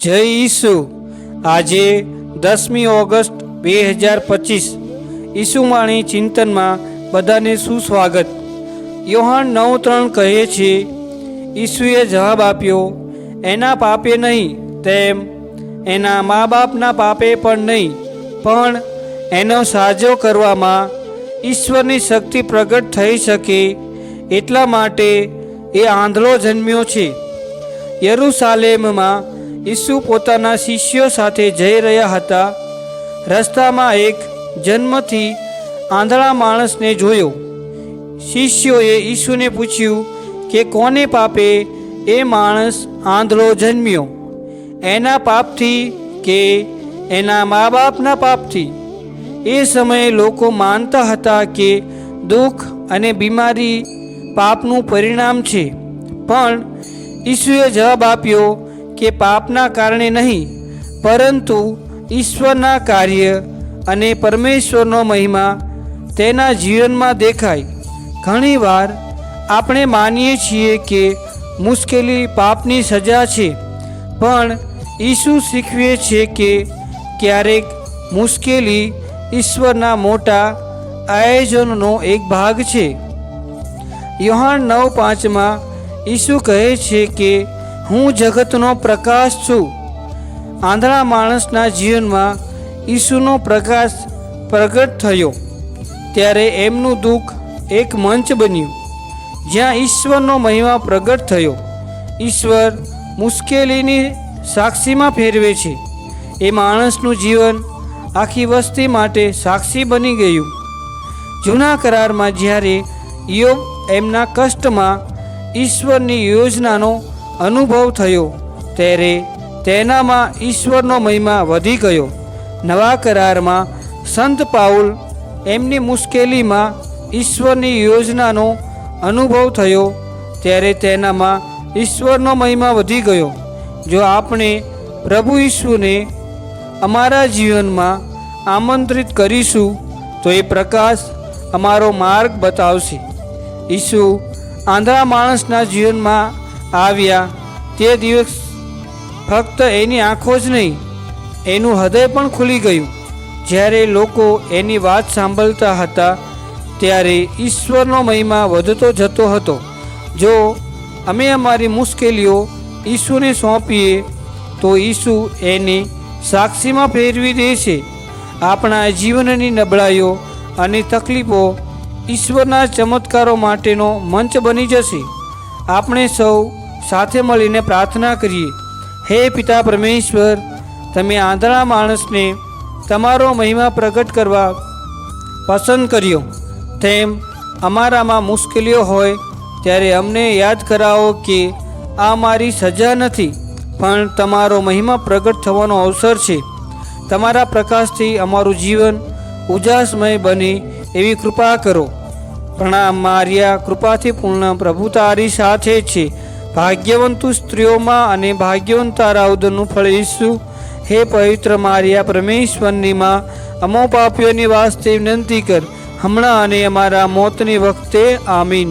જય ઈસુ। આજે 10મી ઓગસ્ટ 2025 ઈસુવાણી ચિંતનમાં બધાને સુસ્વાગત। યોહાન 9:3 કહે છે, ઈસુએ જવાબ આપ્યો, એના પાપે નહીં, તેમ એના મા બાપના પાપે પણ નહીં, પણ એનો સાજો કરવામાં ઈશ્વરની શક્તિ પ્રગટ થઈ શકે એટલા માટે એ આંધળો જન્મ્યો છે। યરૂશાલેમમાં ઈસુ પોતાના શિષ્યો સાથે જઈ રહ્યા હતા। રસ્તામાં એક જન્મથી આંધળા માણસને જોયો। શિષ્યોએ ઈસુને પૂછ્યું કે કોને પાપે એ માણસ આંધળો જન્મ્યો, એના પાપથી કે એના મા બાપના પાપથી? એ સમયે લોકો માનતા હતા કે દુઃખ અને બીમારી પાપનું પરિણામ છે, પણ ઈસુએ જવાબ આપ્યો કે પાપના કારણે નહીં, પરંતુ ઈશ્વરના કાર્ય અને પરમેશ્વરનો મહિમા તેના જીવનમાં દેખાય। ઘણીવાર આપણે માનીએ છીએ કે મુશ્કેલી પાપની સજા છે, પણ ઈસુ શીખવે છે કે ક્યારેક મુશ્કેલી ઈશ્વરના મોટા આયોજનનો એક ભાગ છે। યોહાન 9:5 ઈસુ કહે છે કે હું જગતનો પ્રકાશ છું। આંધળા માણસના જીવનમાં ઈસુનો પ્રકાશ પ્રગટ થયો ત્યારે એમનું દુઃખ એક મંચ બન્યું જ્યાં ઈશ્વરનો મહિમા પ્રગટ થયો। ઈશ્વર મુશ્કેલીની સાક્ષીમાં ફેરવે છે। એ માણસનું જીવન આખી વસ્તી માટે સાક્ષી બની ગયું। જૂના કરારમાં જ્યારે યોબ એમના કષ્ટમાં ઈશ્વરની યોજનાનો અનુભવ થયો ત્યારે તેનામાં ઈશ્વરનો મહિમા વધી ગયો। નવા કરારમાં સંત પાઉલ એમની મુશ્કેલીમાં ઈશ્વરની યોજનાનો અનુભવ થયો ત્યારે તેનામાં ઈશ્વરનો મહિમા વધી ગયો। જો આપણે પ્રભુ ઈસુને અમારા જીવનમાં આમંત્રિત કરીશું તો એ પ્રકાશ અમારો માર્ગ બતાવશે। ઈસુ આંધળા માણસના જીવનમાં આવ્યા તે દિવસ ફક્ત એની આંખો જ નહીં, એનું હૃદય પણ ખુલી ગયું। જ્યારે લોકો એની વાત સાંભળતા હતા ત્યારે ઈશ્વરનો મહિમા વધતો જતો હતો। જો અમે અમારી મુશ્કેલીઓ ઈસુને સોંપીએ તો ઈસુ એની સાક્ષીમાં ફેરવી દે છે। આપણા જીવનની નબળાઈઓ અને તકલીફો ઈશ્વરના ચમત્કારો માટેનો મંચ બની જશે। આપણે સૌ સાથે મળીને પ્રાર્થના કરીએ। હે પિતા પરમેશ્વર, તમે આંધળા માણસને તમારો મહિમા પ્રગટ કરવા પસંદ કર્યો, તેમ અમારામાં મુશ્કેલીઓ હોય ત્યારે અમને યાદ કરાવો કે આ મારી સજા નથી, પણ તમારો મહિમા પ્રગટ થવાનો અવસર છે। તમારા પ્રકાશથી અમારું જીવન ઉજાસમય બને એવી કૃપા કરો। પ્રણામ મારિયા, કૃપાથી પૂર્ણ, પ્રભુ તારી સાથે છે। ભાગ્યવંત સ્ત્રીઓમાં અને ભાગ્યવંત તારા ઉદરનું ફળ ઈસુ। હે પવિત્ર મારિયા, પરમેશ્વરની માં, અમો પાપીઓની વાસ્તે વિનંતી કર, હમણાં અને અમારા મોતની વખતે। આમીન।